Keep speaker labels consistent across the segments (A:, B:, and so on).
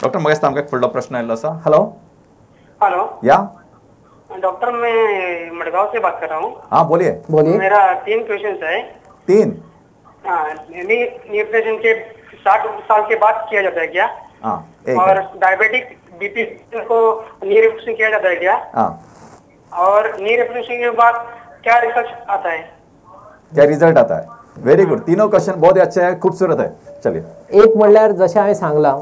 A: Doctor Magesh आमका एक फुडलो प्रश्न आयल्लो आसा. हेलो
B: हेलो
A: या
B: डॉक्टर, मैं मडगांव से बात कर रहा हूँ.
A: हाँ बोलिए.
B: मेरा 3 क्वेश्चन है.
A: 3?
B: हाँ, नी ऑपरेशन के 60 साल के बाद किया जाता है क्या?
A: हाँ.
B: और डायबिटिक बीपी को नी ऑपरेशन किया जाता है क्या?
A: हाँ.
B: और नी ऑपरेशन के बाद क्या रिजल्ट आता है?
A: क्या रिजल्ट आता है? Very good. तीनों क्वेश्चन बहुत ही अच्छे हैं, खूबसूरत है. चलिए.
C: एक म्हणल्यार जशें हांवें सांगलां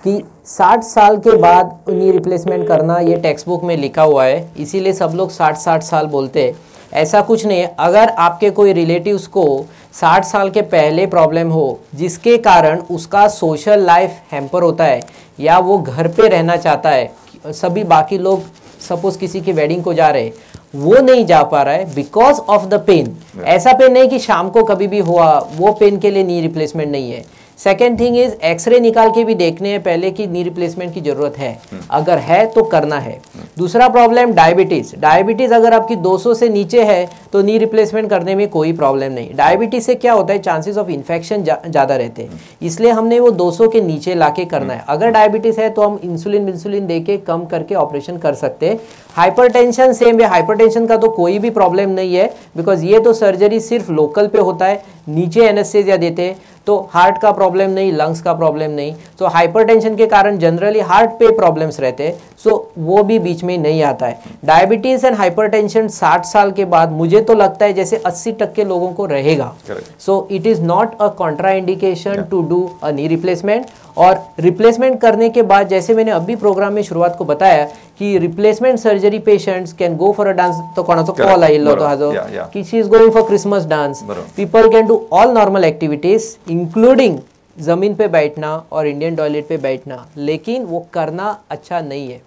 C: कि 60 साल के बाद नी रिप्लेसमेंट करना ये टेक्स्ट बुक में लिखा हुआ है, इसीलिए सब लोग 60 साल बोलते हैं. ऐसा कुछ नहीं है. अगर आपके कोई रिलेटिव्स को 60 साल के पहले प्रॉब्लम हो जिसके कारण उसका सोशल लाइफ हैम्पर होता है या वो घर पे रहना चाहता है, सभी बाकी लोग सपोज किसी की वेडिंग को जा रहे हैं, वो नहीं जा पा रहा है बिकॉज ऑफ द पेन. ऐसा पेन नहीं कि शाम को कभी भी हुआ, वो पेन के लिए नी रिप्लेसमेंट नहीं है. सेकेंड थिंग इज एक्सरे निकाल के भी देखने हैं पहले कि नी रिप्लेसमेंट की जरूरत है. अगर है तो करना है. दूसरा प्रॉब्लम डायबिटीज. डायबिटीज अगर आपकी 200 से नीचे है तो नी रिप्लेसमेंट करने में कोई प्रॉब्लम नहीं. डायबिटीज से क्या होता है, चांसेस ऑफ इन्फेक्शन ज़्यादा रहते हैं, इसलिए हमने वो 200 के नीचे लाके करना है. अगर डायबिटीज है तो हम इंसुलिन दे के कम करके ऑपरेशन कर सकते हैं. हाइपरटेंशन सेम है. हाइपरटेंशन का तो कोई भी प्रॉब्लम नहीं है बिकॉज ये तो सर्जरी सिर्फ लोकल पे होता है, नीचे एनेस्थेसिया देते हैं, तो हार्ट का प्रॉब्लम नहीं, लंग्स का प्रॉब्लम नहीं. सो हाइपरटेंशन के कारण जनरली हार्ट पे प्रॉब्लम्स रहते हैं, सो वो भी बीच में नहीं आता है. डायबिटीज एंड हाइपरटेंशन 60 साल के बाद मुझे तो लगता है जैसे 80% लोगों को रहेगा. So it is not a contraindication to do a knee replacement. और रिप्लेसमेंट करने के बाद जैसे मैंने अभी प्रोग्राम में शुरुआत को बताया कि replacement surgery patients can go for a dance. तो कोणाचो कॉल आयिल्लो तो हाजो की she is going for Christmas dance. People can do all normal activities including जमीन पे बैठना और इंडियन टॉयलेट पे बैठना, लेकिन वो करना अच्छा नहीं है.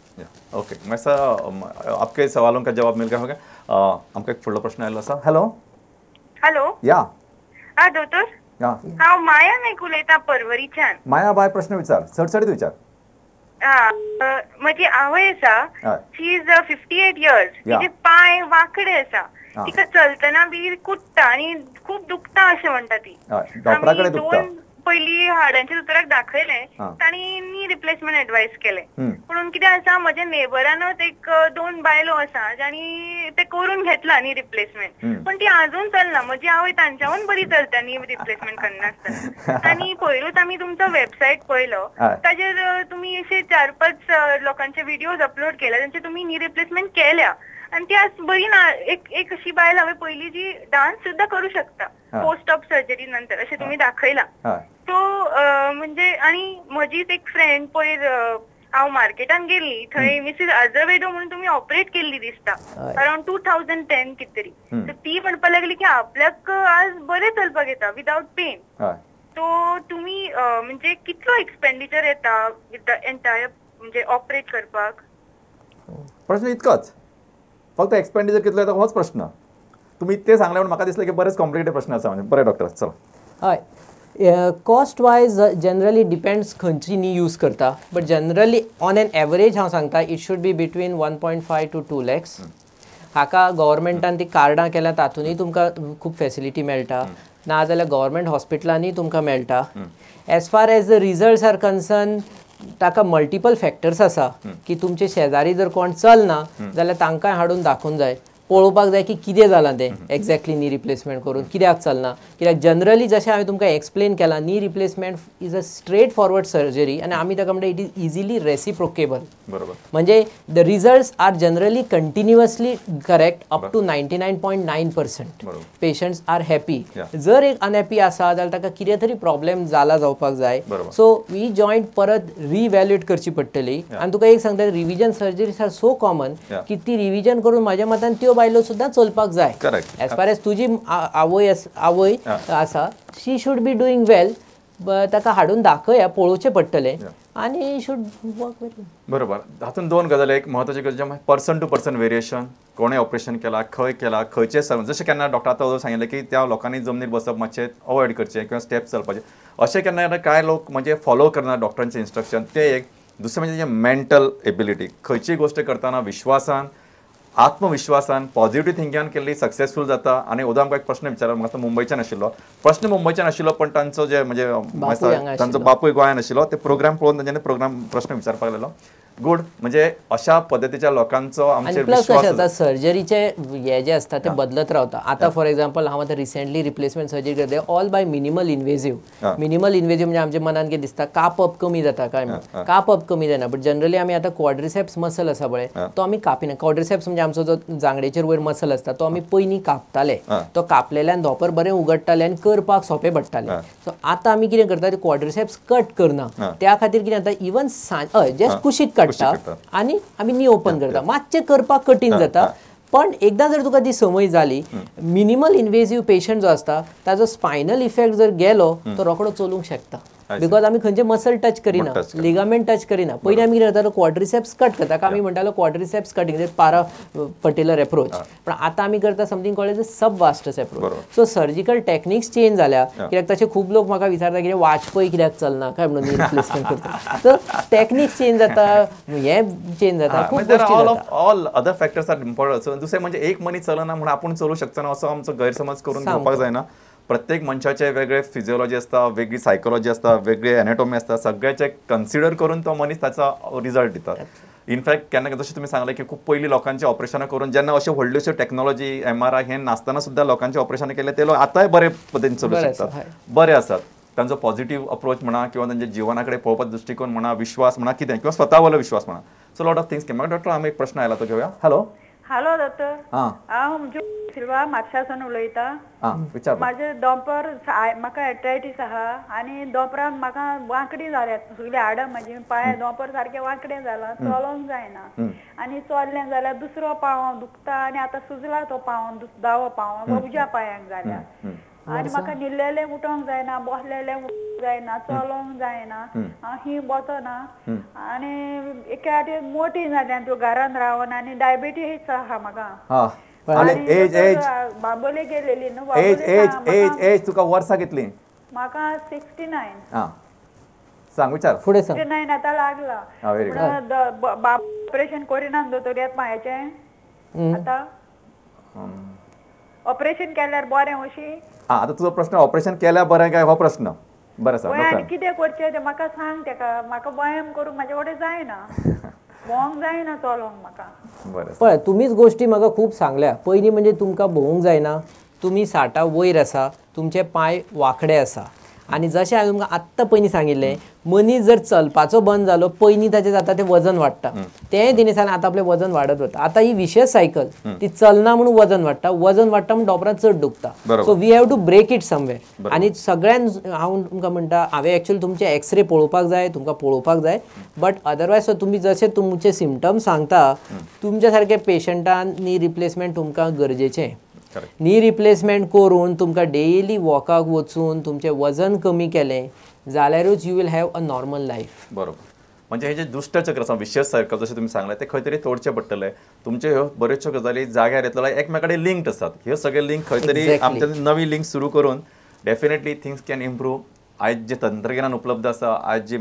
A: ओके. मैं सर आपके सवालों का जवाब मिल गया होगा. हमका एक फुडलो प्रश्न आयल्लो आसा. Hello
D: hello.
A: या
D: हा दोतोर. हांव माया नायक उलयतां परवरीच्यान.
A: माया बाय प्रश्न विचार, सडसडीत विचार.
D: म्हजी आवय आसा, शी इज 58 इयर्स. तिचे पाय वांकडे आसा, तिका चलतना बी कुट्टा आनी खूब दुखता अशें म्हणटा ती.
A: डॉक्टराकडे दुखता.
D: पयलीं हाडांच्या दोतोराक दाखयलें, तांणी नी रिप्लेसमेंट एडवायस केलें. म्हणून कितें आसा, म्हज्या नेबरानूच एक 2 बायलो आसा जाणी ते करून घेतला नी रिप्लेसमेंट, पण ती आजून चलना. म्हजी आवय तांच्याहून बरी चलता नी रिप्लेसमेंट करनासतना. आनी पयरूच आमी तुमचो वेबसायट पळयलो, ताजेर तुमी अशे 4-5 लोकांचे व्हिडिओज अपलोड केल्या, तांचे तुमी नी रिप्लेसमेंट केल्या. आणि ती आज बरी ना. एक अशी बायल हांवें पयली जी डान्स सुद्धा करू शकता पोस्ट ऑफ सर्जरी नंतर, अशें तुमी दाखयला. तो म्हणजे आणि म्हजीच एक फ्रेंड पळय, हांव मार्केटान गेल्ली, थंय मिसेस आझवेडो म्हणून तुमी ऑपरेट केल्ली दिसता, अराउंड 2010 कितें तरी. तर ती म्हणपाक लागली की आपल्याक आज बरें चलपाक येता विदाउट पेन. तो तुमी म्हणजे कितलो एक्सपेंडिचर येता विथ द एंटायर म्हणजे ऑपरेट करपाक?
A: प्रश्न इतकोच, फक्त एक्सपेंडिचर कितलो येता होच प्रश्न. तुम्ही ते सांगले म्हणून म्हाका दिसलें की बरेच कॉम्प्लिकेटेड प्रश्न आसा. म्हणजे बरें डॉक्टर चला.
C: हय, कॉस्ट वायज जनरली डिपेंड्स खंयची नी यूज करता, but generally on an average हांव सांगता it should be between 1.5 to 2 lakhs. हाका गव्हर्मेंटान ती कार्डां केल्या, तातूंतय तुमकां खूब फॅसिलिटी मेळटा, नाजाल्यार गव्हर्मेंट हॉस्पिटलांनी तुमकां मेळटा. As far as the results are concern, ताका मल्टिपल फॅक्टर्स आसा की तुमचे शेजारी जर कोण चलना जाल्यार तांकांय हाडून दाखोवंक जाय, पळोवपाक जाय की कितें जालां तें एक्झॅक्टली नी रिप्लेसमेंट करून, कित्याक चलना. कित्याक जनरली जशें हांवें तुमकां एक्सप्लेन केलां, knee replacement is a straight forward surgery आनी आमी ताका म्हणटा इट इज इजिली रेसिप्रोकेबल.
A: बरोबर.
C: म्हणजे the results are generally continuously correct up to 99.9%. Patients are happy. जर एक अनहॅपी आसा जाल्यार ताका कितें तरी प्रॉब्लेम जाला जावपाक जाय. सो ही जॉयंट परत रिवॅल्युएट करची पडटली. आनी तुका एक सांगता, revision surgeries are so common की ती रिव्हिजन करून म्हाज्या मतान त्यो बायलो सुद्दां चलपाक जाय. एज फार एज तुजी आवय आसा, शी शूड बी डुईंग वेल. ताका हाडून दाखया, पळोवचें पडटलें आनी शूड वर्क वेरी.
A: बरोबर. हातून 2 गजाली. एक महत्वाची गजाल पर्सन टू पर्सन वेरिएशन. कोणें ऑपरेशन केला, खंय केला, खंयचे जशें केन्ना डॉक्टर आतां सांगिल्लें की त्या लोकांनी जमनीर बसप मातशें अवॉयड करचें किंवा स्टेप्स चलपाचे. अशें केन्ना कांय लोक म्हणजे फॉलो करना डॉक्टरांचें इन्स्ट्रक्शन. ते एक. दुसरें म्हणजे मेंटल एबिलिटी. खंयची गोश्ट करतना विश्वासान आत्मविश्वासान पॉझिटिव्ह थिंकिंगान केल्ली सक्सेसफूल जाता. आनी उदो आमकां एक प्रश्न विचारलो, म्हाका मुंबयच्यान आशिल्लो प्रश्न, मुंबयच्यान आशिल्लो पण तांचो जे म्हणजे तांचो बापूय गोंयान आशिल्लो, ते प्रोग्राम पळोवन तांच्यानी प्रोग्राम प्रश्न विचारपाक लागलो. गुड, म्हणजे अशा पद्धतीच्या लोकांचो आमचे विश्वास
C: सर्जरीचे हे जे असतात ते बदलत राहता. आता फॉर एक्झाम्पल हांव आतां रिसेंटली रिप्लेसमेंट सर्जरी करते, ऑल बाय मिनिमल इन्वेजिव्ह. मिनिमल इन्वेजिव्ह म्हणजे आमच्या मनान कितें दिसता, कापप कमी जाता काय, कापप कमी जायना. बट जनरली आमी आतां क्वाड्रिसेप्स मसल आसा पळय, तो आमी कापिना. क्वाड्रिसेप्स म्हणजे आमचो जो जांगडेचेर वयर मसल आसता तो आमी पयलीं कापताले. तो कापलेल्यान धोपर बरें उगडटाले आनी करपाक सोंपें पडटालें. सो आतां आमी कितें करता, ते क्वाड्रिसेप्स कट करना. त्या खातीर कितें जाता, इवन जस्ट कुशीक आणि आम्ही नी ओपन करता, मातशें करपाक कठीण जाता. पण एकदा जर तुका ती संवय जाली, मिनिमल इन्वेजिव्ह पेशंट जो असता ताजो स्पायनल इफेक्ट जर गेलो तो रोखडो चलूंक शकता. बिकॉज आमी खंयचे मसल टच करिना, लिगामेंट टच करिना. पयलीं आमी कितें करतालो, क्वाड्रिसेप्स कट करता, आमी म्हणटालो क्वाड्रिसेप्स कटिंग, पारा पर्टिक्युलर एप्रोच. पण आतां आमी करता something called as sub vastus approach. So surgical techniques change जाल्या. कित्याक तशे खूब लोक म्हाका विचारता की वाजपय कित्याक चलना काय म्हणून रिप्लेसमेंट करता. सो टेक्निक्स चेंज जाता, हे चेंज जाता, खूब गोष्टी.
A: All other factors are important. दुसरें म्हणजे एक मनीस चलना म्हणून आपण चलू शकता ना असो आमचो गैरसमज करून घेवपाक जायना. प्रत्येक मनशाचे वेगळे फिजिओलॉजी असता, वेगळी सायकोलॉजी असता, वेगळी एनाटॉमी असता, सगळ्याचे कन्सिडर करून तो मनीस ताचा रिजल्ट दिता. इनफॅक्ट केन्ना जशें तुमी सांगलें की खूब पयलीं लोकांची ऑपरेशनां करून जेन्ना अश्यो व्हडल्योश्यो टेक्नॉलॉजी MRI हें नासतना सुद्दां लोकांची ऑपरेशनां केले, ते लोक आतांय बरे पद्दतीन चलू शकतात, बरे आसात. तांचो पॉझिटिव्ह अप्रोच म्हणा किंवा तांच्या जिवना कडेन पळोवपाचो दृश्टिकोन म्हणा, विश्वास म्हणा, कितें किंवा स्वता वयलो विश्वास म्हणा. So lot of things came. Doctor आमी एक प्रश्न आयला तो घेवया. हॅलो
E: हॅलो डॉक्टर, हांव सिल्वा म्हापशासान उलयतां.
A: विचार.
E: माझे दोंपर म्हाका एट्रायटीस आहा आनी दोंपरान म्हाका वांकडी जाल्यात, सगळी हाडां म्हजी पांय दोंपर सारकें वांकडें जाला, चलोंक जायना. आनी चल्लें जाल्यार दुसरो पांव दुखता आनी आतां सुजला तो पांव, दावो पांव उजव्या पांयांक जाल्या. आनी म्हाका न्हिल्लेलें उठोंक जायना, बसलेलें उठोंक जायना, चलोंक जायना, ही बसना. आनी एके फावटी मोठी जाल्या त्यो घरान रावन, आनी डायबिटीज आहा म्हाका. बाबोले गेलेली न्हू.
A: एज तुका वर्सां कितली?
E: म्हाका 69.
A: सांग, विचार.
C: फुडें सांग.
E: 69 आतां लागला. ऑपरेशन करिना दोतोर पांयाचें. आतां ऑपरेशन केल्यार बरें अशी.
A: आता तुजो प्रश्न ऑपरेशन केल्या बरें काय हो प्रश्न? बरें सर.
E: आनी कितें करचें तें म्हाका सांग. तेका म्हाका व्यायाम करूंक म्हाजे कडेन जायना, भोंवंक जायना, चलोंक म्हाका.
A: बरें.
C: पळय, तुमीच गोश्टी म्हाका खूब सांगल्या. पयलीं म्हणजे तुमकां भोवंक जायना, तुमी 60 वयर आसा, तुमचे पांय वांकडे आसा. आनी जशें हांवें तुमकां आत्तां पयलीं सांगिल्लें, मनीस जर चलपाचो बंद जालो, पयलीं ताचें जाता तें वजन वाडटा. तेंय दिनेसान आतां आपलें वजन वाडत वता. आतां ही विशेष सायकल, ती चलना म्हणून वजन वाडटा, वजन वाडटा म्हणून डॉपरां चड दुखता. So we have to break it somewhere. आनी सगळ्यान हांव तुमकां म्हणटा, हांवें एक्चुअली तुमचे एक्सरे पळोवपाक जाय, तुमकां पळोवपाक जाय. बट अदरवायज तुमी जशें तुमचे सिम्पटम्स सांगता, तुमच्या सारके पेशंटान नी रिप्लेसमेंट तुमकां गरजेचें. नी रिप्लेसमेंट करून तुमकां डेली वॉकाक वचून तुमचें वजन कमी केलें जाल्यारूच you will have a normal life.
A: बरोबर. म्हणजे हे जे दुष्टचक्र आसा, विशेष सायकल जशें तुमी सांगलें, ते खंय तरी तोडचें पडटलें. तुमचे ह्यो बऱ्योचश्यो गजाली जाग्यार येतलो, एकमेकाडे लिंक्ड आसात. ह्यो सगळे लिंक खंय तरी आमच्या नवी लिंक सुरू करून डेफिनेटली थिंग्स कॅन इम्प्रूव. आयज जे तंत्रज्ञान उपलब्ध आसा, आयज जे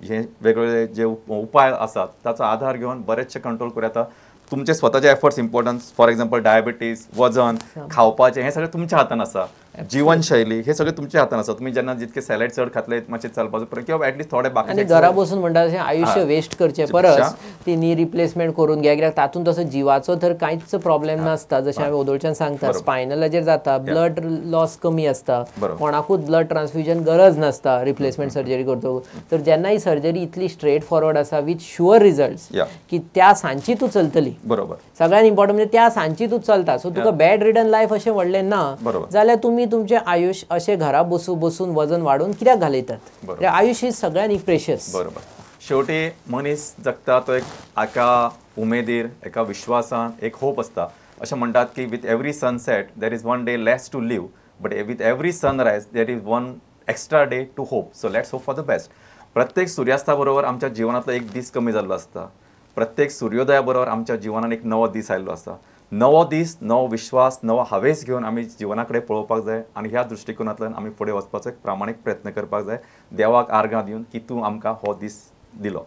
A: हे वेगवेगळे जे उपाय आसात, ताचो आधार घेवन बरेचशे कंट्रोल करूं येता. तुमचे स्वताचे efforts importance, for example diabetes, वजन, खावपाचें, हें सगळें तुमच्या हातान आसा. जीवनशैली हे सगळें तुमच्या हातान आसा. तुमी जेन्ना जितके सॅलड चड खातले, मातशें चलपाचो किंवा एटलीस्ट थोडे बाकी.
C: आनी घरा बसून म्हणटा तशें आयुश्य वेस्ट करचें परस ती नी रिप्लेसमेंट करून घ्या. कित्याक तातूंत तसो जिवाचो तर कांयच प्रॉब्लेम नासता. जशें हांवें ओदोळच्यान सांगता, स्पायनलाचेर जाता, ब्लड लॉस कमी आसता, कोणाकूच ब्लड ट्रान्सफ्युजन गरज नासता रिप्लेसमेंट सर्जरी करतकूच. तर जेन्ना ही सर्जरी इतली स्ट्रेट फॉरवर्ड आसा विथ शुअर रिजल्ट्स, की त्या सांची तूं चलतली.
A: बरोबर.
C: सगळ्यात इम्पॉर्टंट म्हणजे त्या सांची तूं चलता. सो तुका बॅड रिडन लायफ अशें व्हडलें ना जाल्यार तुमी तुमचें आयुश्य अशें घरा बसून वजन वाडोवन कित्याक घालयतात? आयुश्य इज सगळ्यान प्रेशियस.
A: बरोबर. शेवटी मनीस जगता तो एक एका उमेदीर, एका विश्वासान, एक होप आसता. अशें म्हणटात की with every sunset there is one day less to live, but with every sunrise there is one extra day to hope. So let's hope for the best. प्रत्येक सूर्यास्ता बरोबर आमच्या जिवनांतलो एक दीस कमी जाल्लो आसता. प्रत्येक सूर्योदया बरोबर आमच्या जिवनान एक नवो दीस आयिल्लो आसा. नवो दीस, नवो विश्वास, नवो हावेस घेवन आमी जिवना कडेन पळोवपाक जाय आनी ह्या दृश्टिकोनांतल्यान आमी फुडें वचपाचो एक प्रामाणीक प्रयत्न करपाक जाय, देवाक आर्गां दिवन की तूं आमकां हो दीस दिलो.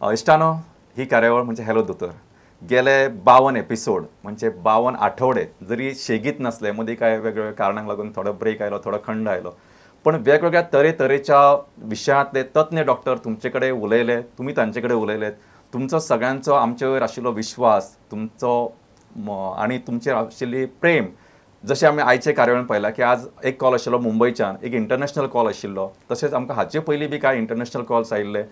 A: इश्टानो, ही कार्यावळ म्हणजे हॅलो दोतोर. गेले 52 एपिसोड म्हणजे 52 आठवडे जरी शेगीत नसले, मदीं काय वेगवेगळ्या कारणांक लागून थोडो ब्रेक आयलो, थोडो खंड आयलो, पण वेगवेगळ्या तरेतरेच्या विशयांतले तज्ञ डॉक्टर तुमचे कडेन उलयले, तुमी तांचे कडेन उलयलेत. तुमचो सगळ्यांचो आमचे वयर आशिल्लो विश्वास, तुमचो आनी तुमचेर आशिल्ली प्रेम, जशें आमी आयचे कार्यावळीन पळयलां की आज एक कॉल आशिल्लो मुंबयच्यान, एक इंटरनॅशनल कॉल आशिल्लो, तशेंच आमकां हाचे पयलीं बी कांय इंटरनॅशनल कॉल्स आयिल्ले.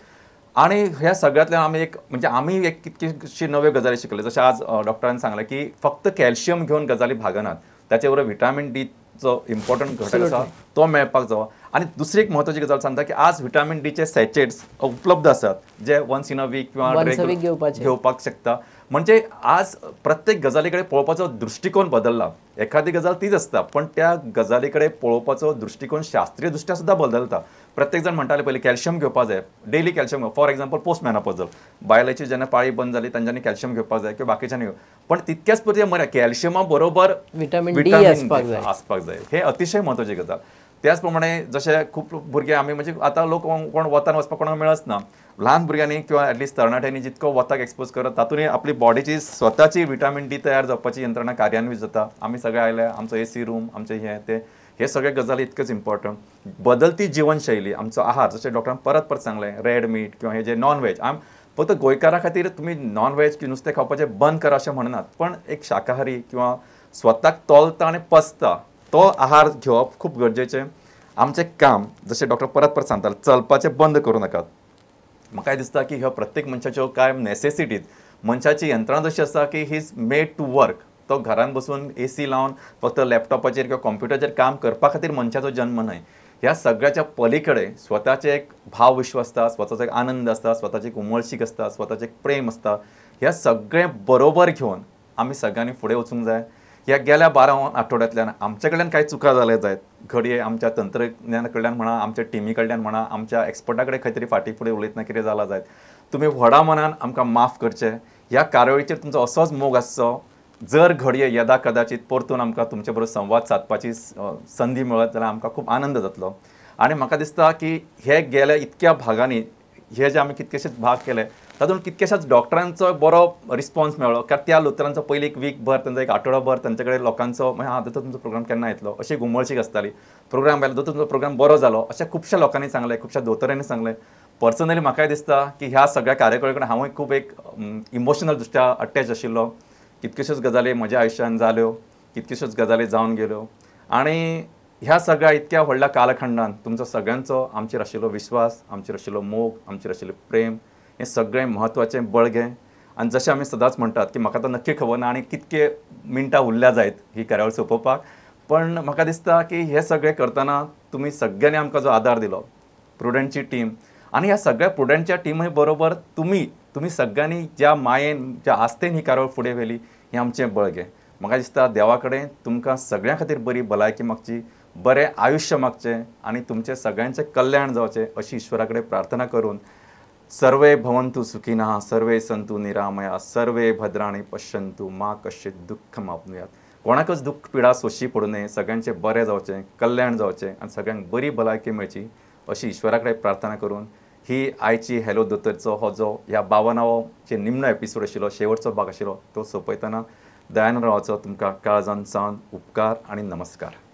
A: आनी ह्या सगळ्यांतल्यान आमी एक कितकीशी नव्यो गजाली शिकले. जशें आज डॉक्टरांनी सांगलें की फक्त कॅल्शियम घेवन गजाली भागनात, त्याचे बरोबर व्हिटॅमिन डीचो इम्पॉर्टंट घटक आसा तो मेळपाक जावो. आनी दुसरी एक म्हत्वाची गजाल सांगता की आज व्हिटॅमिन डीचे सॅचेट्स उपलब्ध आसात, जे वन्स इन अ वीक किंवा घेवपाक शकता. म्हणजे आज प्रत्येक गजाली कडेन पळोवपाचो दृश्टिकोन बदलला. एखादी गजाल तीच आसता, पण त्या गजाली कडेन पळोवपाचो दृश्टिकोन शास्त्रीय दृश्ट्या सुद्दां बदलता. प्रत्येक जाण म्हणटाले पयलीं कॅल्शियम घेवपाक जाय, daily calcium, for example post menopausal बायलांची जेन्ना पाळी बंद जाली तांच्यांनी कॅल्शियम घेवपाक जाय किंवा बाकीच्यांनी, पण तितकेच पुरते मरे कॅल्शियमा बरोबर
C: व्हिटॅमिन डी
A: आसपाक जाय. हे अतिशय म्हत्वाची गजाल. त्याच प्रमाणे जशे खूब भुरगे आमी म्हणजे आतां लोक कोण वतान वचपाक कोणाक मेळच ना, ल्हान भुरग्यांनी किंवा एटलिस्ट तरणाट्यांनी जितको वताक एक्सपोज करत तातूंत आपली बॉडीची स्वताची व्हिटॅमिन डी तयार जावपाची यंत्रणा कार्यान्वीत जाता. आमी सगळे आयले, आमचो AC रूम, आमचे हे सगळे गजाली इतकेच इम्पॉर्टंट. बदलती जीवनशैली, आमचो आहार, जशें डॉक्टरान परत परत सांगलें, रेड मीट किंवा हे जे नॉन व्हेज, फक्त गोंयकारा खातीर तुमी नॉन व्हेज की नुस्तें खावपाचें बंद करा अशें म्हणनात, पण एक शाकाहारी किंवा स्वताक तोलता आनी पचता तो आहार घेवप खूब गरजेचें. आमचें काम, जशें डॉक्टर परत परत सांगताले, चलपाचें बंद करूं नाकात. म्हाका दिसता की ह्यो प्रत्येक मनशाच्यो कांय नेसेसिटीज, मनशाची यंत्रणा जशी आसा की he is made to work. तो घरान बसून AC लावन फक्त लॅपटॉपाचेर किंवा कॉम्प्युटराचेर काम करपा खातीर मनशाचो जन्म न्हय. ह्या सगळ्याच्या पलीकडे स्वताचे एक भाव विश्व आसता, स्वताचो एक आनंद आसता, स्वताची एक उमळशीक आसता, स्वताचें एक प्रेम आसता. ह्या सगळें बरोबर घेवन आमी सगळ्यांनी फुडें वचूंक जाय. ह्या गेल्या 12 आठवड्यांतल्यान आमचे कडल्यान कांय चुका जाले जायत, घडये आमच्या तंत्रज्ञाना कडल्यान म्हणा, आमच्या टिमी कडल्यान म्हणा, आमच्या एक्सपर्टा कडेन खंय तरी फाटीं फुडें उलयतना कितें जाला जायत, तुमी व्हडा मनान आमकां माफ करचें. ह्या कार्यावळीचेर तुमचो असोच मोग आसचो. जर घडये यदा कदाचित परतून आमकां तुमचे बरोबर संवाद सादपाची संदी मेळत जाल्यार आमकां खूब आनंद जातलो. आनी म्हाका दिसता की हे गेल्या इतक्या भागांनी हे जे आमी कितकेशेच भाग केले तातूंत कितकेशाच डॉक्टरांचो बरो रिस्पॉन्स मेळ्ळो. कारण त्या दोतोरांचो पयलीं एक वीक भर, तांचो एक आठवडोभर तांचे कडेन लोकांचो दोतोर तुमचो प्रोग्राम केन्ना येतलो अशी गुमळशीक आसताली. प्रोग्राम आयलो, दोतोर तुमचो प्रोग्राम बरो जालो अशें खुबश्या लोकांनी सांगलें, खुबश्या दोतोरांनी सांगलें. पर्सनली म्हाकाय दिसता की ह्या सगळ्या कार्यावळी कडेन हांवूय खूब एक इमोशनल दृश्ट्या अटॅच आशिल्लो. कितक्योश्योच गजाली म्हज्या आयुश्यांत जाल्यो, कितक्योश्योच गजाली जावन गेल्यो. आनी ह्या सगळ्या इतक्या व्हडल्या कालखंडांत तुमचो सगळ्यांचो आमचेर आशिल्लो विश्वास, आमचेर आशिल्लो मोग, आमचेर आशिल्लें प्रेम हें सगळें म्हत्वाचें बळगें. आनी जशें आमी सदांच म्हणटात की म्हाका आतां नक्की खबर ना आनी कितके मिनटां उरल्या जायत ही कार्यावळ सोंपोवपाक, पण म्हाका दिसता की हे सगळें करतना तुमी सगळ्यांनी आमकां जो आदार दिलो, प्रुडंटची टीम, आनी ह्या सगळ्या प्रुडंटच्या टिमी बरोबर तुमी सगळ्यांनी ज्या मायेन, ज्या आस्तेन ही कार्यावळ फुडें व्हेली हें आमचें बळगें. म्हाका दिसता देवा कडेन तुमकां सगळ्यां खातीर बरी भलायकी मागची, बरें आयुश्य मागचें आनी तुमचें सगळ्यांचें कल्याण जावचें अशी ईश्वरा कडेन प्रार्थना करून सर्वे भवन्तु सुखिनः, सर्वे सन्तु निरामया, सर्वे भद्राणि पश्यन्तु, मा कश्चित् दुःखम् आप्नुयात्. कोणाकच दुःख पिडा सोंसची पडू नये, सगळ्यांचें बरें जावचें, कल्याण जावचें आनी सगळ्यांक बरी भलायकी मेळची अशी ईश्वरा कडेन प्रार्थना करून ही आयची हॅलो दोतोरचो हो जो ह्या 52वाचे निमणो एपिसोड आशिल्लो, शेवटचो भाग आशिल्लो, तो सोंपयतना दयानंद रावाचो तुमकां काळजान सावन उपकार आनी नमस्कार.